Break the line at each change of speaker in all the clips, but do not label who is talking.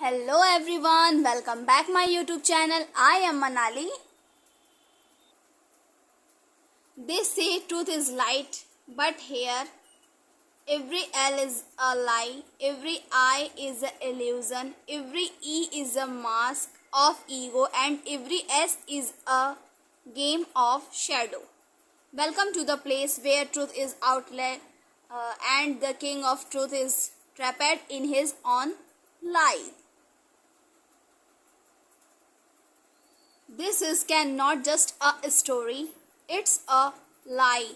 Hello everyone, welcome back my YouTube channel. I am Manali. They say truth is light, but here every L is a lie, every I is an illusion, every E is a mask of ego, and every S is a game of shadow. Welcome to the place where truth is outlet and the king of truth is trapped in his own lie. This is not just a story, it's a lie.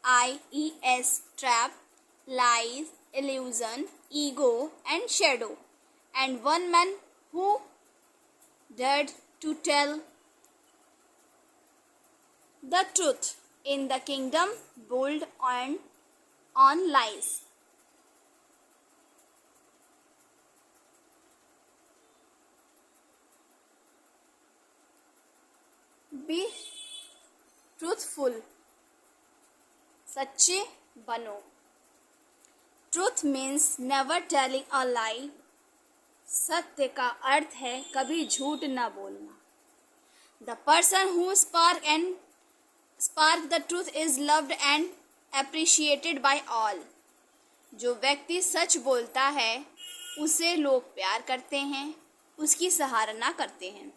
Lies, trap, lies, illusion, ego, and shadow. And one man who dared to tell the truth in the kingdom built on lies. Be truthful. सच्चे बनो. Truth means never telling a lie. सत्य का अर्थ है कभी झूठ न बोलना. The person who spark the truth is loved and appreciated by all. जो व्यक्ति सच बोलता है उसे लोग प्यार करते हैं, उसकी सराहना करते हैं.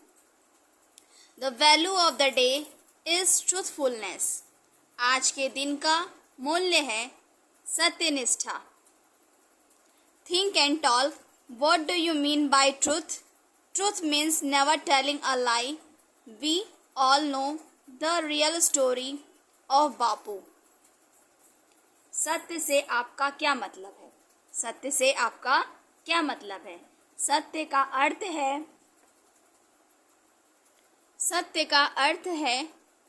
The value of the day is truthfulness. आज के दिन का मूल्य है सत्यनिष्ठा. Think and talk. What do you mean by truth? Truth means never telling a lie. We all know the real story of बापू. सत्य से आपका क्या मतलब है? सत्य से आपका क्या मतलब है? सत्य का अर्थ है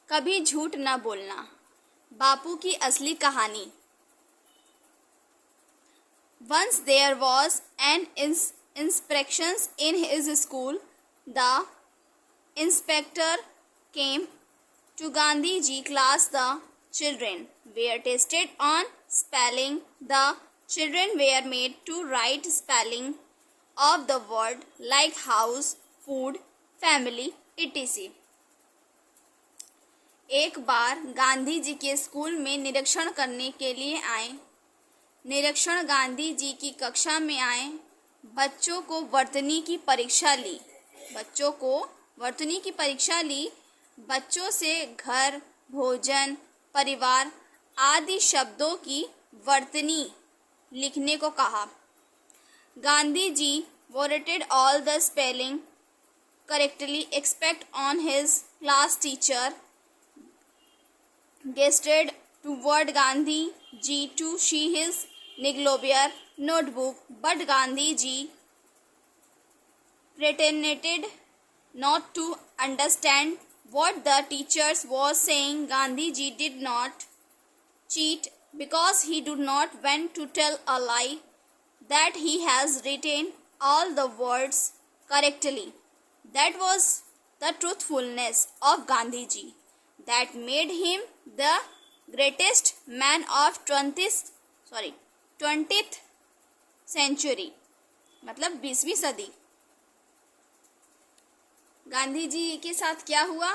कभी झूठ न बोलना. बापू की असली कहानी. Once there was an inspection in his school. The inspector came to Gandhiji class. The children were tested on spelling. The children were made to write spelling of the word like house, food, family, etc. एक बार गांधी जी के school में निरीक्षण करने के लिए आए. निरीक्षण गांधी जी की कक्षा में आए. बच्चों को वर्तनी की परीक्षा ली. बच्चों से घर, भोजन, परिवार आदि शब्दों की वर्तनी लिखने को कहा. Gandhi ji wrote all the spelling correctly except on his class teacher gestured toward Gandhi ji to see his Niglobia notebook, but Gandhi ji pretended not to understand what the teacher was saying. Gandhi ji did not cheat because he did not want to tell a lie that he has written all the words correctly. That was the truthfulness of Gandhi ji that made him the greatest man of 20th century. मतलब 20वीं सदी. गांधी जी के साथ क्या हुआ?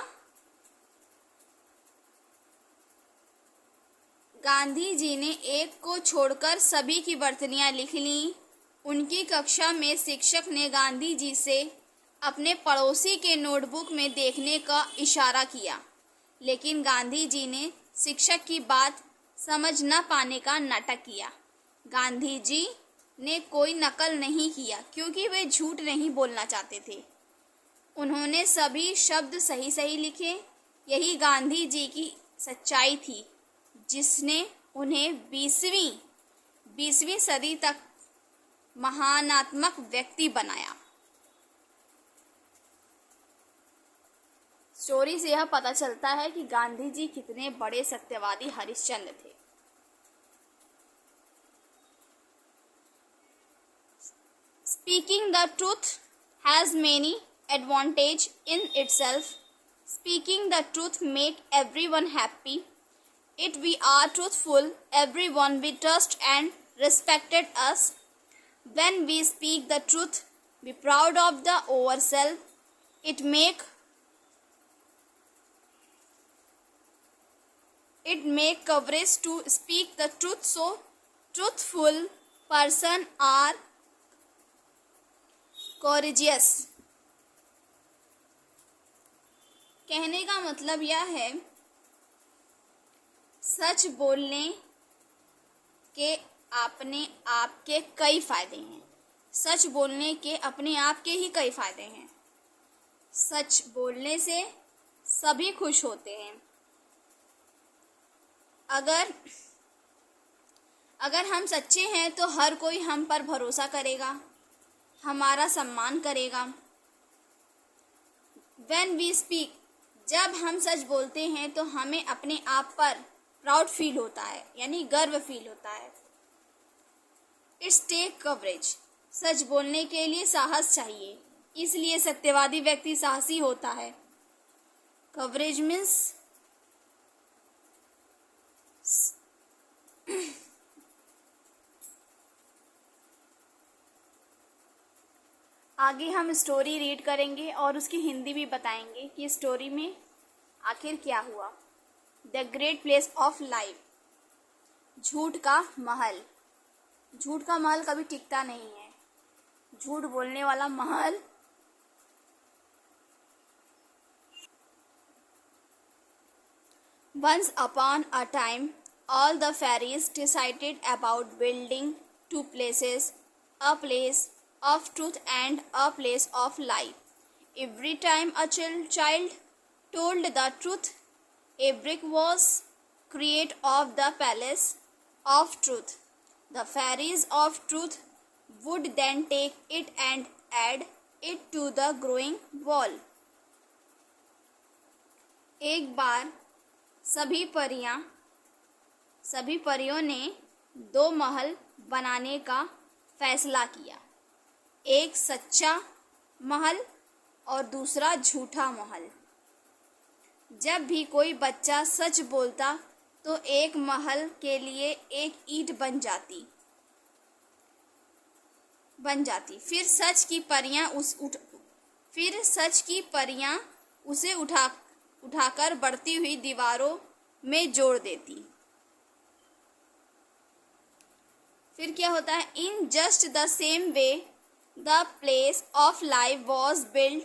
गांधी जी ने एक को छोड़कर सभी की वर्तनियां लिख ली. उनकी कक्षा में शिक्षक ने गांधी जी से अपने पड़ोसी के नोटबुक में देखने का इशारा किया, लेकिन गांधी जी ने शिक्षक की बात समझ न पाने का नाटक किया. गांधी जी ने कोई नकल नहीं किया क्योंकि वे झूठ नहीं बोलना चाहते थे. उन्होंने सभी शब्द सही लिखे. यही गांधी जी की सच्चाई थी जिसने उन्हें 20वीं सदी तक महानात्मक व्यक्ति बनाया. स्टोरी से यह पता चलता है कि गांधी जी कितने बड़े सत्यवादी हरिश्चंद्र थे. Speaking the truth has many advantages in itself. Speaking the truth make everyone happy. If we are truthful, everyone will trust and respect us. When we speak the truth, be proud of the ourselves. It make courage to speak the truth. So truthful person are courageous. कहने का मतलब यह है, सच बोलने के अपने आप के कई फायदे हैं। सच बोलने के अपने आप के ही कई फायदे हैं। सच बोलने से सभी खुश होते हैं। अगर हम सच्चे हैं तो हर कोई हम पर भरोसा करेगा, हमारा सम्मान करेगा। When we speak, जब हम सच बोलते हैं तो हमें अपने आप पर प्राउड फील होता है, यानी गर्व फील होता है। इट्स टेक कवरेज, सच बोलने के लिए साहस चाहिए, इसलिए सत्यवादी व्यक्ति साहसी होता है। कवरेज मीन्स आगे हम स्टोरी रीड करेंगे और उसकी हिंदी भी बताएंगे कि स्टोरी में आखिर क्या हुआ। The great place of life. झूठ का महल। झूठ का महल कभी टिकता नहीं है। झूठ बोलने वाला महल Once upon a time, all the fairies decided about building two places, a place of truth and a place of lie. Every time a child told the truth, a brick was created of the palace of truth. The fairies of truth would then take it and add it to the growing wall. एक बार सभी परियों ने दो महल बनाने का फैसला किया, एक सच्चा महल और दूसरा झूठा महल। जब भी कोई बच्चा सच बोलता तो एक महल के लिए एक ईंट बन जाती। फिर सच की परियां उसे उठाकर बढ़ती हुई दीवारों में जोड़ देती। फिर क्या होता है? In just the same way the place of life was build,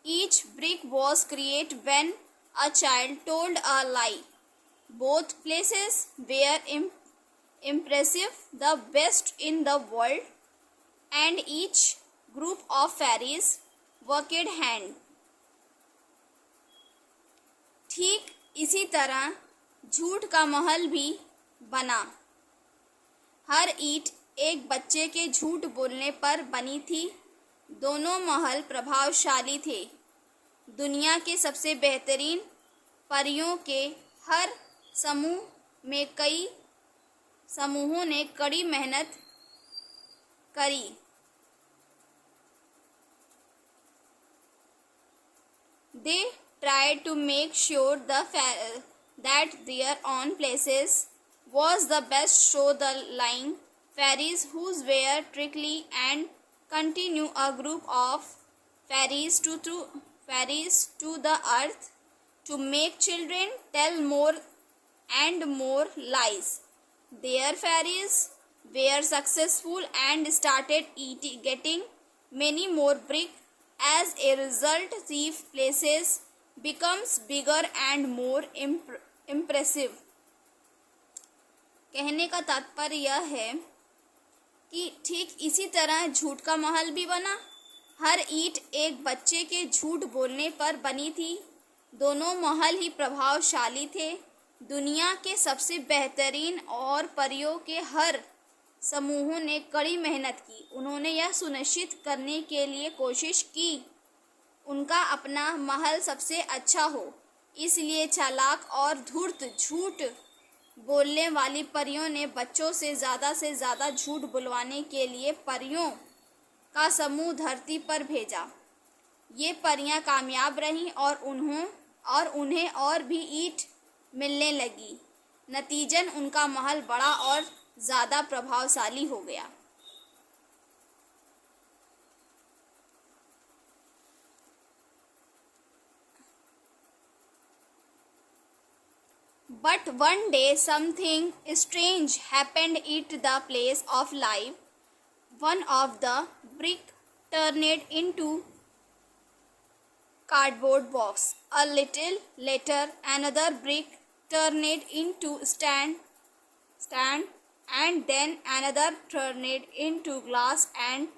each brick was create when a child told a lie. Both places were impressive, the best in the world, and each group of fairies worked hand. ठीक इसी तरह झूठ का महल भी बना। हर ईंट एक बच्चे के झूठ बोलने पर बनी थी। दोनों महल प्रभावशाली थे। दुनिया के सबसे बेहतरीन परियों के हर समूह में कई समूहों ने कड़ी मेहनत करी। They tried to make sure that their own places was the best. So the lying fairies, who were tricky and continue a group of fairies to the earth to make children tell more and more lies. Their fairies were successful and started getting many more bricks. As a result, these places becomes bigger and more impressive. कहने का तात्पर्य यह है कि ठीक इसी तरह झूठ का महल भी बना। हर ईंट एक बच्चे के झूठ बोलने पर बनी थी। दोनों महल ही प्रभावशाली थे। दुनिया के सबसे बेहतरीन और परियों के हर समूहों ने कड़ी मेहनत की। उन्होंने यह सुनिश्चित करने के लिए कोशिश की उनका अपना महल सबसे अच्छा हो। इसलिए चालाक और धूर्त झूठ बोलने वाली परियों ने बच्चों से ज़्यादा झूठ बुलवाने के लिए परियों का समूह धरती पर भेजा। ये परियां कामयाब रहीं और उन्हें और भी ईंट मिलने लगी। नतीजन उनका महल बड़ा और ज़्यादा प्रभावशाली हो गया। But one day something strange happened at the place of life. One of the brick turned into cardboard box. A little later another brick turned into stand, and then another turned into glass and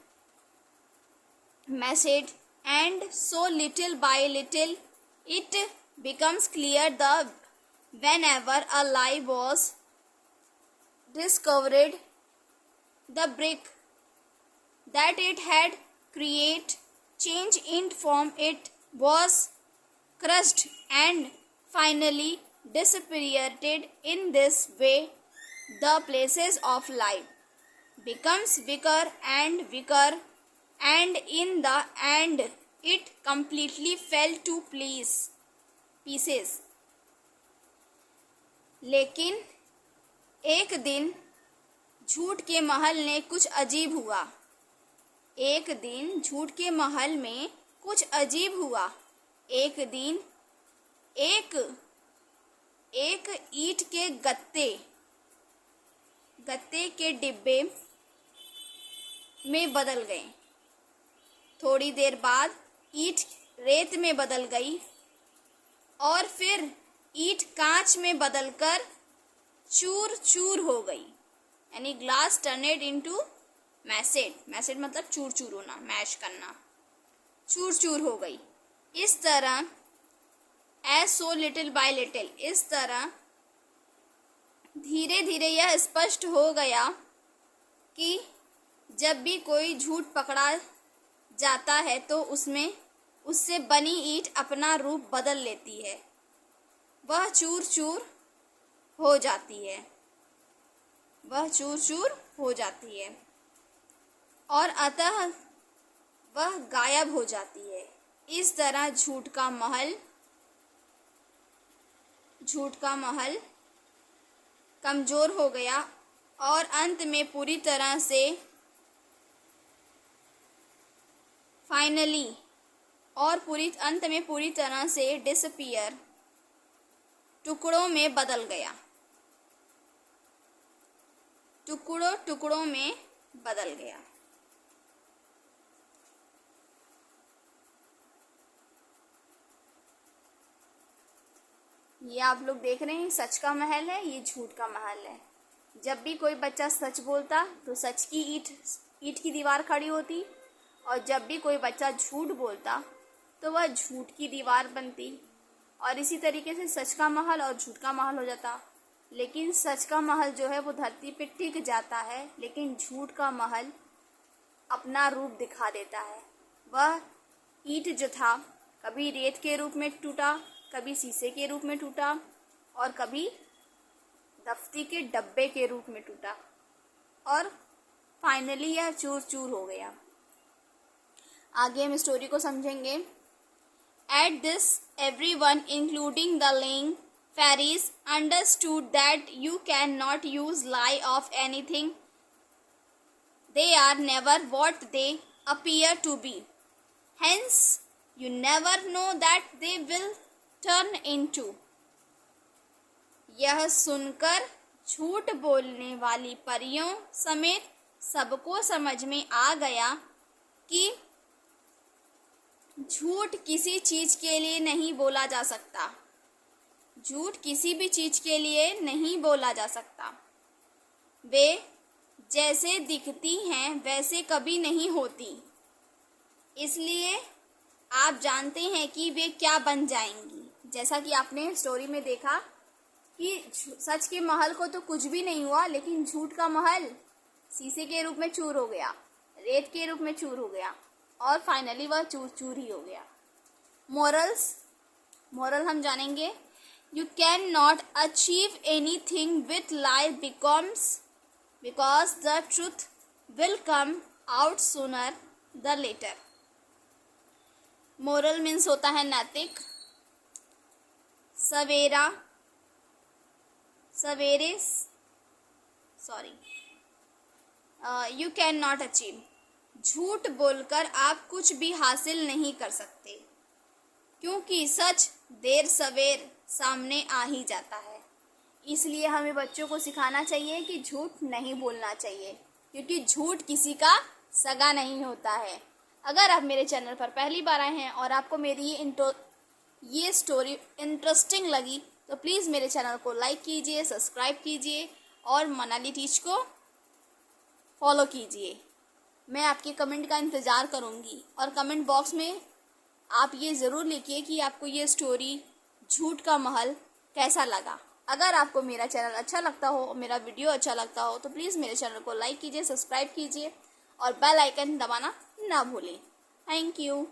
message, and so little by little it becomes clear that whenever a lie was discovered, the brick that it had created change in form. It was crushed and finally disappeared. In this way, the places of life becomes weaker and weaker, and in the end it completely fell to pieces. लेकिन एक दिन झूठ के महल ने कुछ अजीब हुआ। एक दिन झूठ के महल में कुछ अजीब हुआ। एक दिन एक ईंट के गत्ते के डिब्बे में बदल गए। थोड़ी देर बाद ईंट रेत में बदल गई और फिर ईंट कांच में बदलकर चूर चूर हो गई। यानी ग्लास टर्नेड इनटू मैसेड मतलब चूर चूर होना, मैश करना, चूर चूर हो गई। इस तरह as so little by little, इस तरह धीरे धीरे यह स्पष्ट हो गया कि जब भी कोई झूठ पकड़ा जाता है तो उससे बनी ईंट अपना रूप बदल लेती है, वह चूर चूर हो जाती है, और अतः वह गायब हो जाती है। इस तरह झूठ का महल कमजोर हो गया और अंत में पूरी तरह से डिसअपियर, टुकड़ों में बदल गया, टुकड़ों में बदल गया। ये आप लोग देख रहे हैं, सच का महल है, ये झूठ का महल है। जब भी कोई बच्चा सच बोलता तो सच की ईंट की दीवार खड़ी होती, और जब भी कोई बच्चा झूठ बोलता तो वह झूठ की दीवार बनती, और इसी तरीके से सच का महल और झूठ का महल हो जाता। लेकिन सच का महल जो है वो धरती पे टिक जाता है, लेकिन झूठ का महल अपना रूप दिखा देता है। वह ईंट जो था कभी रेत के रूप में टूटा, कभी शीशे के रूप में टूटा, और कभी दफ्ती के डब्बे के रूप में टूटा, और फाइनली यह चूर चूर हो गया। आगे हम स्टोरी को समझेंगे। At this, everyone, including the lying fairies, understood that you cannot use lie of anything. They are never what they appear to be. Hence, you never know that they will turn into. यह सुनकर झूठ बोलने वाली परियों समेत सबको समझ में आ गया कि झूठ किसी चीज के लिए नहीं बोला जा सकता। झूठ किसी भी चीज के लिए नहीं बोला जा सकता। वे जैसे दिखती हैं वैसे कभी नहीं होती, इसलिए आप जानते हैं कि वे क्या बन जाएंगी। जैसा कि आपने स्टोरी में देखा कि सच के महल को तो कुछ भी नहीं हुआ, लेकिन झूठ का महल शीशे के रूप में चूर हो गया, रेत के रूप में चूर हो गया, और फाइनली वह चूर चूर ही हो गया। मोरल हम जानेंगे। You can not achieve anything with lie because the truth will come out sooner the later. Moral means होता है नैतिक। यू कैन नॉट अचीव, झूठ बोलकर आप कुछ भी हासिल नहीं कर सकते, क्योंकि सच देर सवेर सामने आ ही जाता है। इसलिए हमें बच्चों को सिखाना चाहिए कि झूठ नहीं बोलना चाहिए, क्योंकि झूठ किसी का सगा नहीं होता है। अगर आप मेरे चैनल पर पहली बार आए हैं और आपको मेरी ये स्टोरी इंटरेस्टिंग लगी तो प्लीज़ मेरे चैनल को लाइक कीजिए, सब्सक्राइब कीजिए और मनाली टीच को फॉलो कीजिए। मैं आपके कमेंट का इंतज़ार करूँगी और कमेंट बॉक्स में आप ये ज़रूर लिखिए कि आपको ये स्टोरी झूठ का महल कैसा लगा। अगर आपको मेरा चैनल अच्छा लगता हो, मेरा वीडियो अच्छा लगता हो तो प्लीज़ मेरे चैनल को लाइक कीजिए, सब्सक्राइब कीजिए और बेल आइकन दबाना ना भूलें। Thank you.